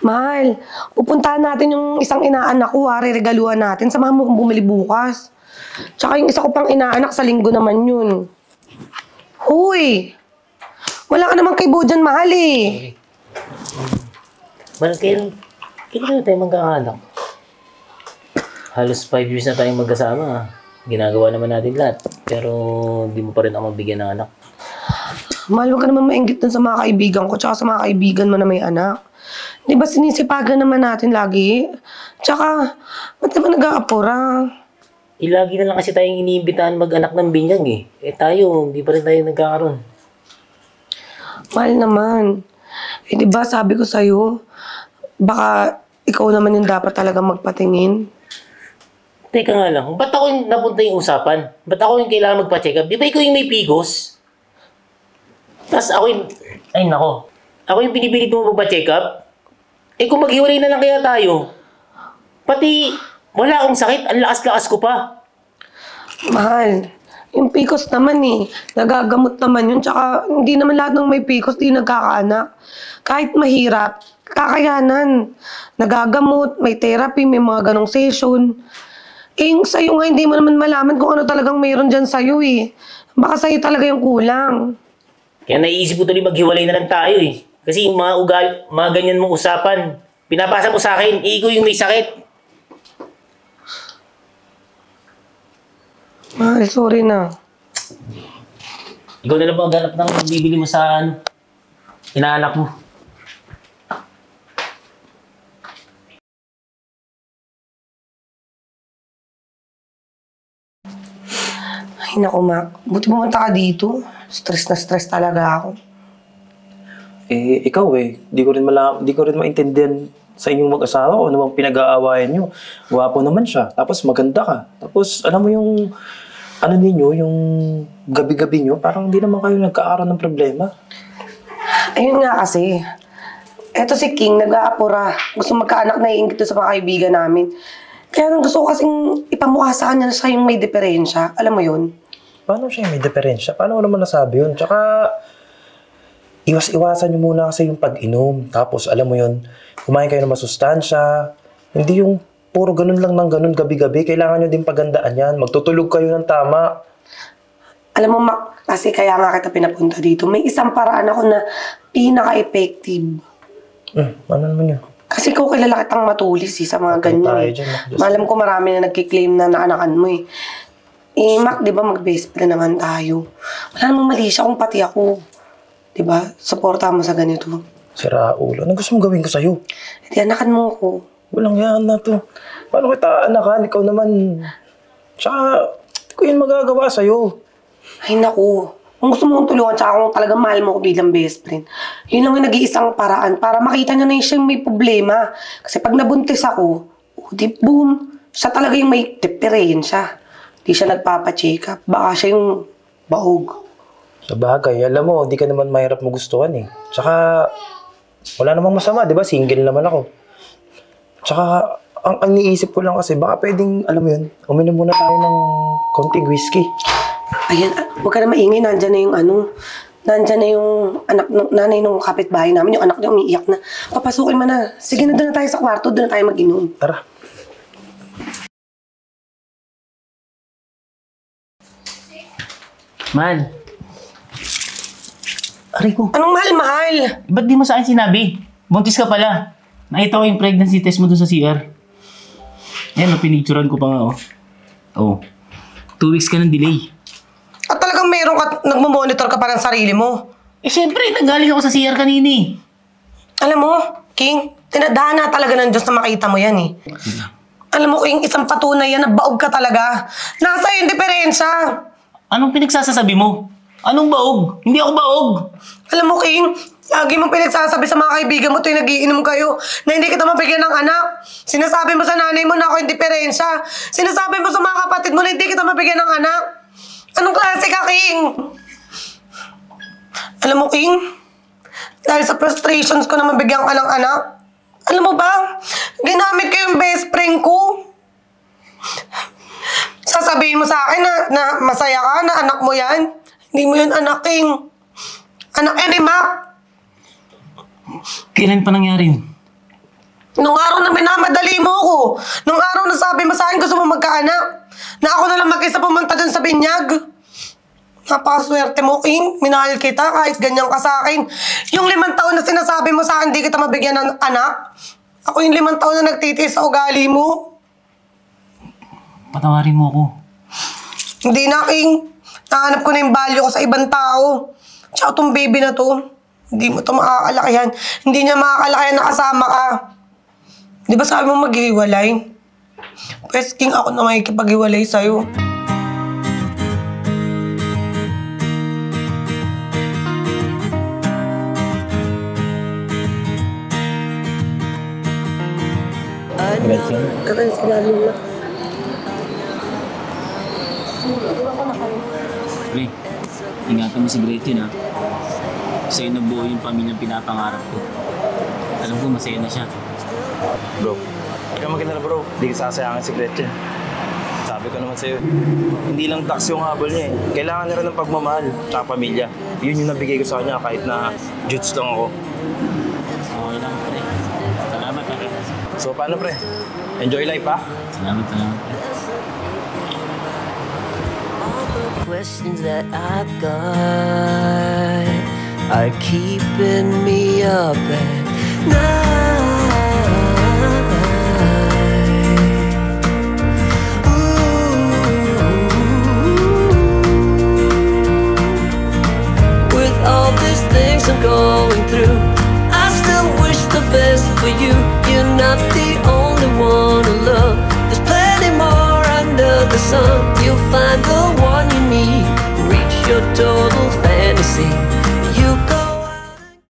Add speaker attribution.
Speaker 1: Mahal, pupuntahan natin yung isang inaanak ko, reregaluhan natin. Samahan mo kung bumili bukas. Tsaka yung isa ko pang inaanak sa linggo naman yun. Huy! Wala ka naman kay Bojan, mahal eh.
Speaker 2: Mahal, kailan tayo magkakaanak? Halos 5 years na tayong magkasama. Ginagawa naman natin lahat. Pero hindi mo pa rin ako mabigyan ng anak.
Speaker 1: Mahal, huwag ka naman maingit dun sa mga kaibigan ko tsaka sa mga kaibigan mo na may anak. Di ba sinisipagan naman natin lagi? Tsaka, ba't naman nag-aapura?
Speaker 2: Lagi na lang kasi tayong iniimbitahan mag-anak ng binyag eh. Tayo, hindi pa rin tayo nagkakaroon.
Speaker 1: Mahal naman. Di ba sabi ko sa'yo, baka ikaw naman yung dapat talaga magpatingin.
Speaker 2: Teka nga lang, ba't ako yung napunta yung usapan? Ba't ako yung kailangan magpa-check up? Di ba ikaw yung may pigos? Tapos ako yung... Ay nako. Ako yung pinipilit mo magpa-check up? Kung maghiwalay na lang kaya tayo, pati wala akong sakit, ang lakas-lakas ko pa.
Speaker 1: Mahal, yung PCOS naman eh. Nagagamot naman yun. Tsaka hindi naman lahat ng may PCOS di nagkakaanak. Kahit mahirap, kakayanan. Nagagamot, may therapy, may mga ganong session. Yung sa'yo nga, hindi mo naman malaman kung ano talagang mayroon dyan sa'yo eh. Baka sa'yo talaga yung kulang.
Speaker 2: Kaya naiisip ko tuloy maghiwalay na lang tayo eh. Kasi yung mga ganyan mong usapan, pinapasa mo sa akin, ikaw yung may sakit.
Speaker 1: Mahal, sorry na.
Speaker 2: Ikaw na lang maghanap ng bibili mo sa inaanak mo.
Speaker 1: Ay naku, Mac. Buti pumunta ka dito. Stress na stress talaga ako.
Speaker 3: Ikaw di ko rin maintindihan sa inyong mag-asawa o ano bang pinag-aawayan nyo. Gwapo naman siya, tapos maganda ka. Tapos alam mo yung, ano ninyo, yung gabi-gabi nyo, parang hindi naman kayo nagkaaroon ng problema.
Speaker 1: Ayun nga kasi, eto si King, nag-aapura. Gusto magkaanak na iingit sa mga kaibigan namin. Kaya gusto ko kasing ipamukha sa kanya na siya yung may diferensya. Alam mo yun?
Speaker 3: Paano siya may diferensya? Paano mo naman nasabi yun? Tsaka, iwas-iwasan nyo muna kasi yung pag-inom. Tapos, alam mo yun, kumain kayo ng masustansya. Hindi yung puro ganun lang ng ganun gabi-gabi. Kailangan nyo din pagandaan yan. Magtutulog kayo ng tama.
Speaker 1: Alam mo, Mac, kasi kaya nga kita pinapunta dito. May isang paraan ako na pinaka-effective.
Speaker 3: Ano naman yun?
Speaker 1: Kasi ikaw kilala kitang matulis sa mga ganyan. Malam ko marami na nagkiklaim na naanakan mo eh. Mac, di ba mag-best friend naman tayo? Wala namang mali siya kung pati ako. Di ba? Suporta mo sa ganito.
Speaker 3: Sira ulo. Anong gusto mong gawin ko sa'yo?
Speaker 1: Hindi, anakan mo ako.
Speaker 3: Walang yan na to. Paano kita anakan? Ikaw naman. Tsaka, hindi ko yun magagawa sa'yo.
Speaker 1: Ay naku. Kung gusto mong tulungan, tsaka kung talagang mahal mo ko bilang best friend, yun lang yung nag-iisang paraan para makita niya na yung siyang may problema. Kasi pag nabuntis ako, di boom, siya talaga yung may diferensya. Di siya nagpapacheck up. Baka siya yung baog.
Speaker 3: Sa bagay, alam mo, di ka naman mahirap magustuhan eh. Tsaka, wala namang masama, di ba? Single naman ako. Tsaka, ang iniisip ko lang kasi, baka pwedeng, alam mo yun, uminom muna tayo ng konting whiskey.
Speaker 1: Ayan, huwag ka na maingay. Nandyan na yung nandyan na yung nanay nung kapitbahay namin. Yung anak niya umiiyak na. Papasukin mo na. Sige na, doon na tayo sa kwarto. Doon na tayo mag-inom.
Speaker 3: Tara.
Speaker 2: Mahal. Aray ko.
Speaker 1: Anong mahal?
Speaker 2: Ba't di mo sa akin sinabi? Buntis ka pala. Nakita ko yung pregnancy test mo dun sa CR. Ayan, pinicturan ko pa nga, oh. 2 weeks ka ng delay.
Speaker 1: At talagang meron ka, nagmamonitor ka pa ng sarili mo.
Speaker 2: Siyempre, nanggaling ako sa CR kanini.
Speaker 1: Alam mo, King, tinadahan na talaga ng Diyos na makita mo yan eh. Alam mo, King, isang patunay yan na baog ka talaga. Nasa yung diferensya.
Speaker 2: Anong pinagsasasabi mo? Anong baog? Hindi ako baog.
Speaker 1: Alam mo, King, lagi mong pinagsasabi sa mga kaibigan mo tuwing nagiinom kayo na hindi kita mabigyan ng anak. Sinasabi mo sa nanay mo na ako yung diferensya. Sinasabi mo sa mga kapatid mo na hindi kita mabigyan ng anak. Anong klase ka, King? Alam mo, King, dahil sa frustrations ko na mabigyan ka ng anak, alam mo ba, ginamit ko yung best friend ko. Sasabihin mo sa akin na masaya ka, na anak mo yan. Hindi mo yun anak, King. Anak yan, Mac.
Speaker 2: Kailan pa nangyari yun?
Speaker 1: Nung araw na minamadali mo ako, nung araw na sabi mo sa akin gusto mo magkaanak, na ako na lang mag-isa pumunta dun sa binyag. Napakaswerte mo, King. Minahal kita kahit ganyan ka sa akin. Yung 5 taon na sinasabi mo sa akin, di kita mabigyan ng anak. Ako yung 5 taon na nagtitiis sa ugali mo.
Speaker 2: Patawarin mo ako.
Speaker 1: Hindi na, King. Nahanap ko na yung value ko sa ibang tao. Tsaka tong baby na to, hindi mo to makakalakihan. Hindi niya makakalakihan na kasama ka. Di ba sabi mo maghiwalay? Pwes, King, ako na makikipaghiwalay sa'yo.
Speaker 2: Gretchen?
Speaker 1: Akan sila Lula.
Speaker 2: Pre, ingatan mo si Gretchen ha. Sa'yo nabuo yung pamilyang pinapangarap ko. Alam ko masaya na siya.
Speaker 3: Bro, huwag kang makinala bro. Hindi ka sasayangin si Gretchen. Sabi ko naman sa'yo, hindi lang tax yung habol niya eh. Kailangan niya rin ng pagmamahal, tsaka pamilya. Yun yung nabigay ko sa kanya kahit na jutes lang ako.
Speaker 2: Okay lang, pre. Salamat ha.
Speaker 3: So paano pre? Enjoy life ha?
Speaker 2: Salamat, salamat.
Speaker 4: Questions that I've got are keeping me up at night. Ooh. With all these things I'm going through, I still wish the best for you. You're not the only one to love. There's plenty more under the sun. You'll find the one you need. Reach your total fantasy.